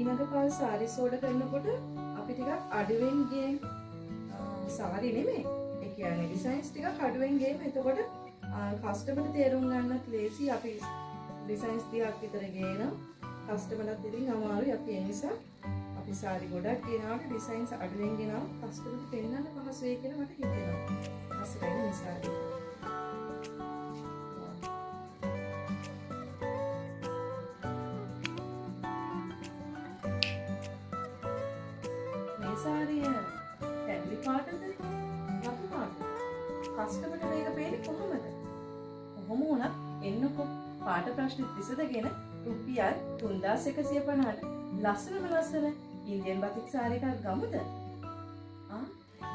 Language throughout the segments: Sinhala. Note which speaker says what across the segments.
Speaker 1: ඊළඟ පාර සාරිස් ඕඩර් කරනකොට අපි ටිකක් අඩුවෙන් ගේම් සාරි නෙමෙයි. ඒ කියන්නේ ඩිසයින්ස් ටිකක් අඩුවෙන් ගේම්. එතකොට කස්ටමර්ට තේරුම් ගන්නත් ලේසි. අපි ඩිසයින්ස් ටිකක් විතර ගේන කස්ටමර්ලත් ඉතින් අමාරුයි. අපි ඒ නිසා අපි සාරි ගොඩක් ගෙනාවට ඩිසයින්ස් අඩුවෙන් ගෙනාව කස්ටමර්ට පෙන්නන්න පහසු වෙයි කියලා මට හිතෙනවා. අසරයි නිසා. සාරිය පැමිලි පාටද රතු පාට කස්ටමර්ට මේක පේන්නේ කොහොමද? කොහොම වුණත් එන්නකො පාට ප්‍රශ්නෙත් විසඳගෙන රුපියල් 3150ට ලස්සනම ලස්සන ඉන්දියන් බතික් සාරි එකක් ගමුද?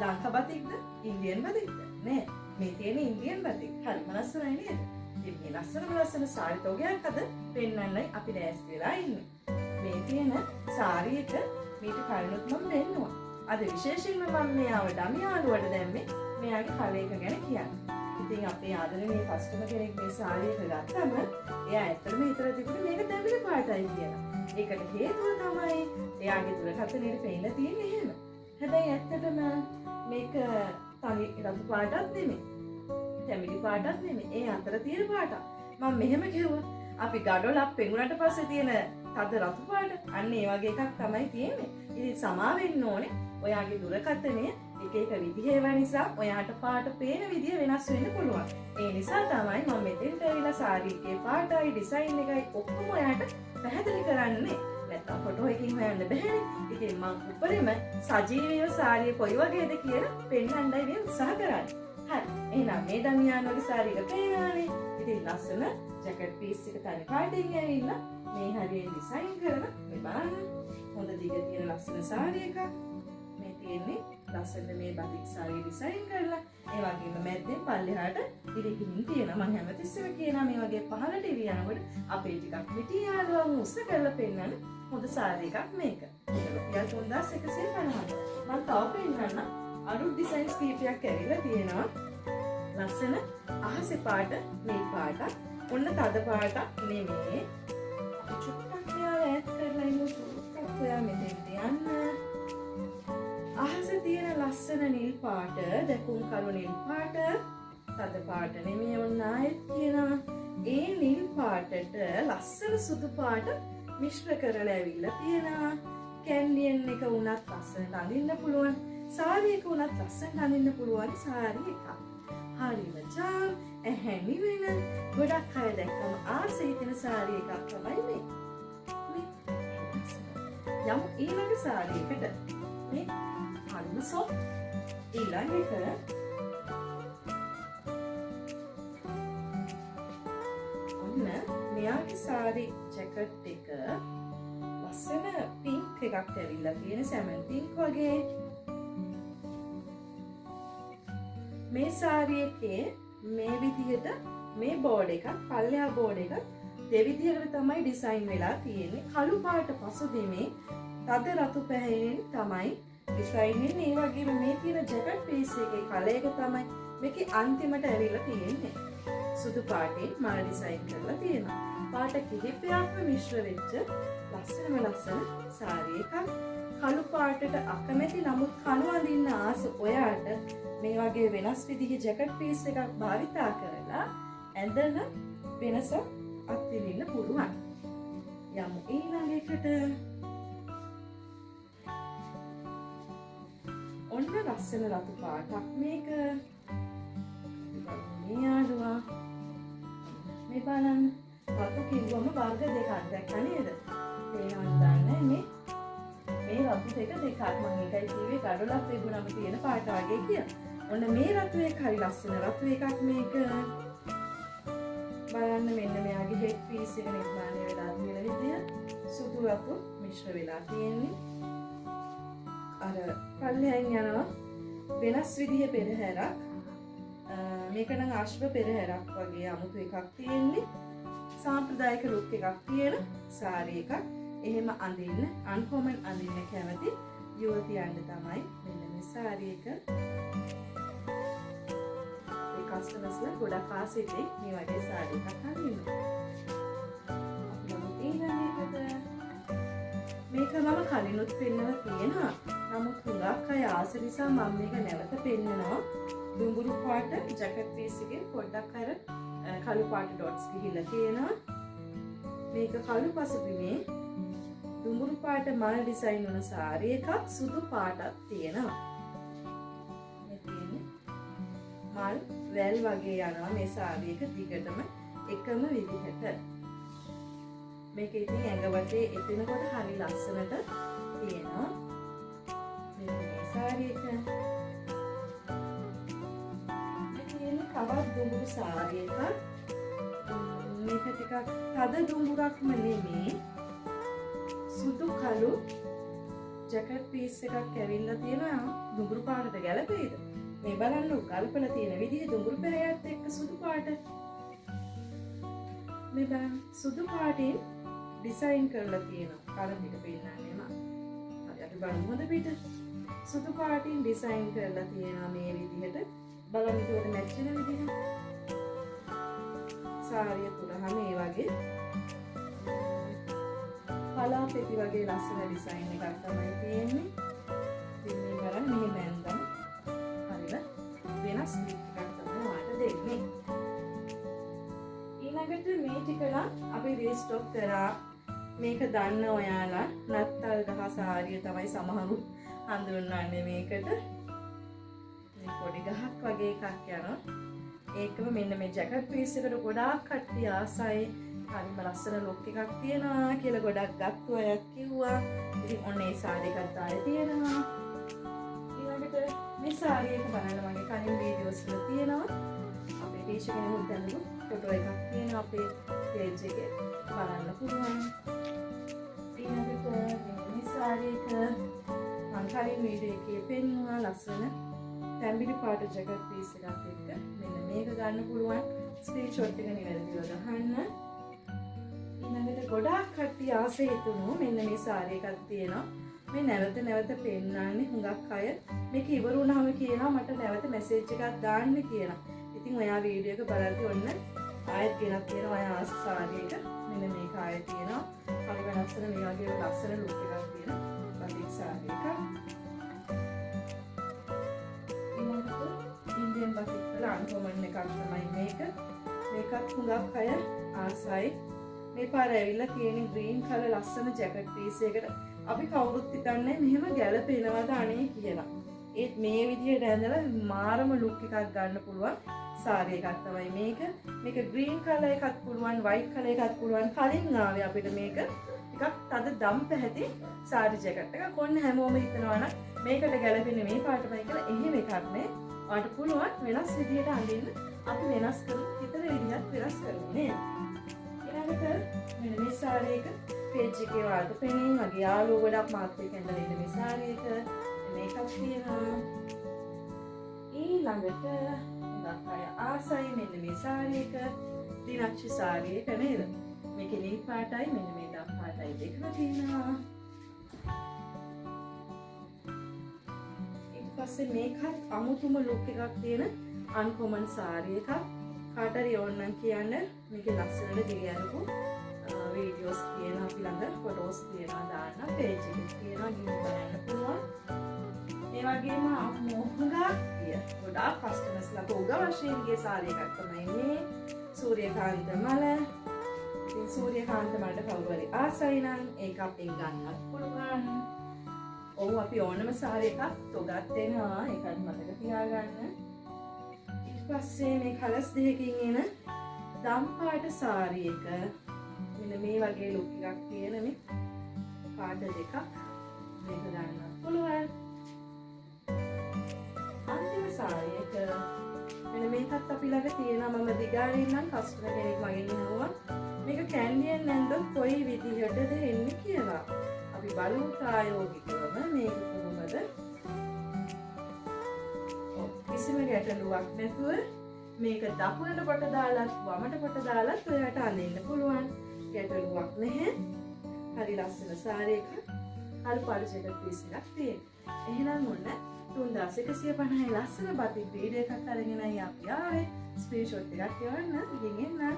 Speaker 1: ලංකා බතික්ද? ඉන්දියන් බතික්ද? නෑ මේ තියෙන ඉන්දියන් බතික්. හරිම ලස්සනයි නේද? ඉතින් මේ ලස්සන සාරි තෝගයක් අද පෙන්වන්නයි අපි දැස්ති වෙලා ඉන්නේ. මේ තියෙන සාරි එක මීට කලිනුත් මම දෙන්නවා. අද විශේෂයෙන්ම මම මෙයාව ඩමි ආලුවට දැම්මේ මෙයාගේ කල එක ගැන කියන්න. ඉතින් අපේ ආදරණීය කස්ටමර් කෙනෙක් මේ සාරි එක ගත්තම එයා ඇත්තටම හිතලා තිබුණේ මේක තැඹිලි පාටයි කියලා. ඒකට හේතුව තමයි එයාගේ දුරකථනයේ පෙන්නලා තියෙන්නේ එහෙම. හැබැයි ඇත්තටම මේක තනි රතු පාටක් නෙමෙයි. තැඹිලි පාටක් නෙමෙයි. ඒ අතර තියෙන පාටක්. මම මෙහෙම කිව්වා. අපි ගඩොලක් පෙඟුනට පස්සේ තියෙන තද රතු පාට අන්න ඒ වගේ එකක් තමයි තියෙන්නේ. ඉතින් සමා වෙන්න ඕනේ. ඔයාගේ දුරකථනය එක විදිහේ වෙන නිසා ඔයාට පාට පේන විදිය වෙනස් වෙන්න පුළුවන්. ඒ නිසා තමයි මම මෙතෙන්ට ඇවිල්ලා සාරි එකේ පාටයි ඩිසයින් එකයි ඔක්කොම ඔයාට පැහැදිලි කරන්නේ. නැත්තම් ෆොටෝ එකකින් හොයන්න බැහැනේ. ඉතින් මම උඩරිම සජීවීව සාරිය කොයි වගේද කියලා පෙන්වන්නයි මේ උත්සාහ කරන්නේ. හරි. එහෙනම් මේ දමියාන් වගේ සාරි එක පේනවානේ. ඉතින් ලස්සන ජැකට් පීස් එක තනි පාටින් ඇවිල්ලා මේ හරියට ඩිසයින් කරලා මේ බලන්න. හොඳ දිග තියෙන ලස්සන සාරි එකක්. මේ තියෙන්නේ ලස්සන මේ බතික් සාරි ඩිසයින් කරලා ඒ වගේම මැද්දෙන් පල්ලෙහාට ඉරිකින් තියෙනවා. මම හැමතිස්සෙම කියනවා මේ වගේ පහළට ඉරි යනකොට අපේ ටිකක් මිටි යාළුවන් උස්ස කරලා පෙන්නන්න හොඳ සාරි එකක් මේක. ඒක 3150. මම තව පෙන්නන්න අලුත් ඩිසයින්ස් කීපයක් ඇවිල්ලා තියෙනවා. ලස්සන අහසේ පාට මේ පාට ඔන්න තද පාටක් නෙමෙයි. අපි චුට්ටක් යාව ඈත් කරලා ඉමු. චුට්ටක් ඔයා මෙතෙන්ට යන්න. අහසේ තියෙන ලස්සන නිල් පාට, දැකුම් කළු නිල් පාට, තද පාට නෙමෙයි ඔන්න ආයෙත් කියනවා. ඒ නිල් පාටට ලස්සන සුදු පාට මිශ්‍ර කරලා ඇවිල්ලා තියෙනවා. කැන්ඩියන් එක උනත් ලස්සනට අඳින්න පුළුවන්. සාරි එක උනත් ලස්සනට අඳින්න පුළුවන් සාරි එකක්. හරිම ජාම් ඇහැණි වෙන ගොඩක් අය දැක්කම ආසයි හිතෙන සාරි එකක් තමයි මේ. යමු ඊළඟ සාරි එකට. මේ හරිම සොෆ්ට්. ඊළඟ එක ඔන්න මෙයාගේ සාරි ජැකට් එක ලස්සන පින්ක් එකක් ඇවිල්ලා තියෙන සැමන් පින්ක් වගේ. මේ සාරි එකේ මේ විදිහට මේ බෝඩ් එකක් පල්ලෙහා බෝඩ් එකක් දෙවිදිහකට තමයි ඩිසයින් වෙලා තියෙන්නේ. කළු පාට පසුබිමේ තද රතු පැහැයෙන් තමයි ඩිසයින් වෙන්නේ. ඒ වගේම මේ තියෙන ජැකට් පීස් එකේ කලර් එක තමයි මේකේ අන්තිමට ඇවිල්ලා තියෙන්නේ. සුදු පාටේ මල් ඩිසයින් කරලා තියෙනවා. පාට කිහිපයක්ම මිශ්‍ර වෙච්ච ලස්සන සාරි එකක්. කළු පාටට අකමැති නමුත් කළු අඳින්න ආස ඔයාට මේ වගේ වෙනස් විදිහේ ජැකට් පීස් එකක් භාවිතා කරලා ඇඳලා වෙනස අත්විඳින්න පුළුවන්. යමු ඊළඟ එකට. ඔන්න ලස්සන රතු පාටක් මේක. මේ යාළුවා මේ බලන්න රතු කිව්වම වර්ග දෙකක් දැක්කා නේද? තේරෙනවද දන්නේ මේ රතු දෙක දෙකක්. මම ඒකයි කිව්වේ කඩොලක් තිබුණම තියෙන පාට වගේ කියලා. ඔන්න මේ රතු එක හරි ලස්සන රතු එකක් මේක. බලන්න මෙන්න මෙයාගේ හෙඩ් පීස් එක නිර්මාණය වෙලා තියෙන විදිය සුදු රතු මිශ්‍ර වෙලා තියෙන්නේ. අර පල්ලෙහාන් යනවා වෙනස් විදිහේ පෙරහැරක්. මේක නම් අශ්ව පෙරහැරක් වගේ අමුතු එකක් තියෙන්නේ. සාම්ප්‍රදායික ලුක් එකක් තියෙන සාරි එකක්. එහෙම අඳින්න අන්කොමන් අඳින්න කැමති යුවතියන්ට තමයි මෙන්න මේ සාරි එක. ඒ කස්ටමර්ස්ලා ගොඩක් ආසෙයි මේ වගේ සාරි එකක් අඳින්න. මේක මම කලිනුත් පෙන්නලා තියෙනවා. නමුත් හුඟක් අය ආස නිසා මම මේක නැවත පෙන්නනවා. දුඹුරු පාට ජැකට් පීස් එකේ පොඩ්ඩක් අර කළු පාට ඩොට්ස් ගිහිල්ලා තියෙනවා. මේක කළු පසුබිමේ දුඹුරු පාට මල් ඩිසයින් වන සාරි එකක් සුදු පාටක් තියෙනවා. මේ තියෙන්නේ මල් වැල් වගේ යනවා මේ සාරි එක දිගටම එකම විදිහට. මේක ඉතින් ඇඟ වටේ එතනකොට හරි ලස්සනට තියෙනවා. මේ සාරි එක. මේ තියෙන්නේ කවත් දුඹුරු සාරි එකක්. මේක ටිකක් තද දුඹුරක්ම නෙමෙයි. සුදු කළු ජැකට් පීස් එකක් ඇවිල්ලා තියෙනවා. දුඹුරු පාටට ගැලපෙයිද? මේ බලන්න ගල්පලා තියෙන විදිහ දුඹුරු පැහැයත් එක්ක සුදු පාට. මේ බලන්න සුදු පාටින් ඩිසයින් කරලා තියෙනවා. කලර් ටික පෙන්නන්නේ මම. හරි අපි බලමු හොඳ පිට. සුදු පාටින් ඩිසයින් කරලා තියෙනවා මේ විදිහට. බලන්න ඒකට මැච් වෙන විදිහ. සාරිය පුරාම මේ වගේ පලාපෙති වගේ ලස්සන ඩිසයින් එකක් තමයි තියෙන්නේ. ඉතින් මේ බලන්න මෙහි මැන්දම් හරියට වෙනස් ලිප් එකක් තමයි වාට දෙන්නේ. ඊළඟට මේ ටික නම් අපි රීස්ටොක් කරා. මේක දන්න ඔයාලා නත්තල් ගහ සාරිය තමයි සමහරු හඳුන්වන්නේ මේකට. මේ පොඩි ගහක් වගේ එකක් යනවා. ඒකම මෙන්න මේ ජැකට් පීස් එකට ගොඩාක් කට්ටිය ආසයි. හරිම ලස්සන ලුක් එකක් තියෙනවා කියලා ගොඩක් ගත්තු අය කිව්වා. ඉතින් ඔන්න ඒ සාරි එකත් ආයේ තියෙනවා. ඊළඟට මේ සාරි එක බලන්න මගේ කලින් වීඩියෝස් වල තියෙනවා. අපේ ටීචර් කෙනෙකුත් දැන්නු ෆොටෝ එකක් තියෙනවා අපේ පේජ් එකේ බලන්න පුළුවන්. ඊළඟට මේ සාරි එක මම කලින් වීඩියෝ එකේ පෙන්නුවා ලස්සන තැඹිලි පාට ජැකට් පීස් එකක් එක්ක. මෙන්න මේක ගන්න පුළුවන්. ස්ක්‍රීන්ෂොට් එක නිවැරදිව ගහන්න. ඊළඟට ගොඩාක් කට්ටිය ආසෙ හිතුණු මෙන්න මේ සාරි එකක් තියෙනවා. මේ නැවත නැවත පෙන්නන්නේ හුඟක් අය මේක ඉවර වුණාම කියනවා මට නැවත මැසේජ් එකක් දාන්න කියලා. ඉතින් ඔයා වීඩියෝ එක බලද්දී ඔන්න ආයෙත් ගෙනත් තියෙනවා ඔයා ආස සාරි එක. මෙන්න මේක ආයෙත් තියෙනවා. හරිම ලස්සන මේ වගේ ලස්සන ලුක් එකක් තියෙන බතික් සාරි එකක්. ඉන්දියන් බතික් වල අන්කොමන් එකක් තමයි මේක. මේකත් හුඟක් අය ආසයි. මේ පාර ඇවිල්ලා තියෙන ග්‍රීන් කලර් ලස්සන ජැකට් පීස් එකකට අපි කවුරුත් හිතන්නේ මෙහෙම ගැලපෙනවද අනේ කියලා. ඒත් මේ විදිහට ඇඳලා මාරම ලුක් එකක් ගන්න පුළුවන් සාරි එකක් තමයි මේක. මේක ග්‍රීන් කලර් එකක් පුළුවන්, වයිට් කලර් එකක් පුළුවන්. කලින් ආවේ අපිට මේක ටිකක් තද දම් පැහැති සාරි ජැකට් එකක්. ඔන්න හැමෝම හිතනවා නම් මේකට ගැලපෙන්නේ මේ පාටමයි කියලා. එහෙම එකක් නෑ. ඔයාලට පුළුවන් වෙනස් විදිහට අඳින්න. අපි වෙනස් කරු හිතන විදිහත් වෙනස් කරමු නේද? මෙන්න මේ සාරි එක පේජ් එකේ වලට පෙනේ මගේ යාළුවෝ ගොඩක් මාත් එක්ක ඇඳලා ඉන්න මේ සාරි එක මේකක් තියෙනවා. ඊළඟට හුඟක් අය ආසයි මෙන්න මේ සාරි එක දිනක්ෂි සාරි එක නේද? මේකේ නිල් පාටයි මෙන්න මේ දම් පාටයි දෙකම තියෙනවා. ඊට පස්සේ මේකත් අමුතුම ලුක් එකක් තියෙන අන්කොමන් සාරි එකක්. කාටරි ඕනනම් කියන්න මේකේ ලස්සනට දිගහැරපු වීඩියෝස් තියෙනවා අපි ළඟ ෆොටෝස් තියෙනවා දාන්න පේජ් එකේ තියෙනවා ගිහින් බලන්න පුළුවන්. ඒ වගේම මොහොගා ගොඩාක් කස්ටමර්ස්ලා උග වශයෙන් ගිය සාරි එකක් තමයි මේ සූර්යකාන්ත මල. ඉතින් සූර්යකාන්ත මලට කවුරු හරි ආසයි නම් ඒක අපෙන් ගන්නත් පුළුවන්. ඔව් අපි ඕනම සාරි එකක් තොගත් දෙනවා ඒකත් මතක තියාගන්න. පස්සේ මේ කලස් දෙකකින් එන දම් පාට සාරි එක මෙන්න මේ වගේ ලුක් එකක් තියෙන මේ පාට දෙකක් මේක ගන්න පුළුවන්. අන්තිම සාරි එක මෙන්න මේකත් අපි ළඟ තියෙනවා. මම දිගාරින් නම් කස්ටමර් කෙනෙක් මගෙන් අහුවා මේක කැන්ඩියෙන් නැන්දොත් කොයි විදිහටද එන්නේ කියලා. අපි බලමු ප්‍රායෝගිකවම මේක කොහොමද කිසිම ගැටලුවක් නැතුව මේක දකුණට කොට දාලත් වමට කොට දාලත් ඔයාට අඳින්න පුළුවන්. ගැටලුවක් නැහැ. හරි ලස්සන සාරි එකක්. කළු පාට ජැකට් පීස් එකක් තියෙනවා. එහෙනම් ඔන්න 3150 ලස්සන බතික් වීඩියෝ එකක් අරගෙනයි අපි ආවේ. ස්ක්‍රීන්ෂොට් එකක් එවන්න. ඉතින් එන්න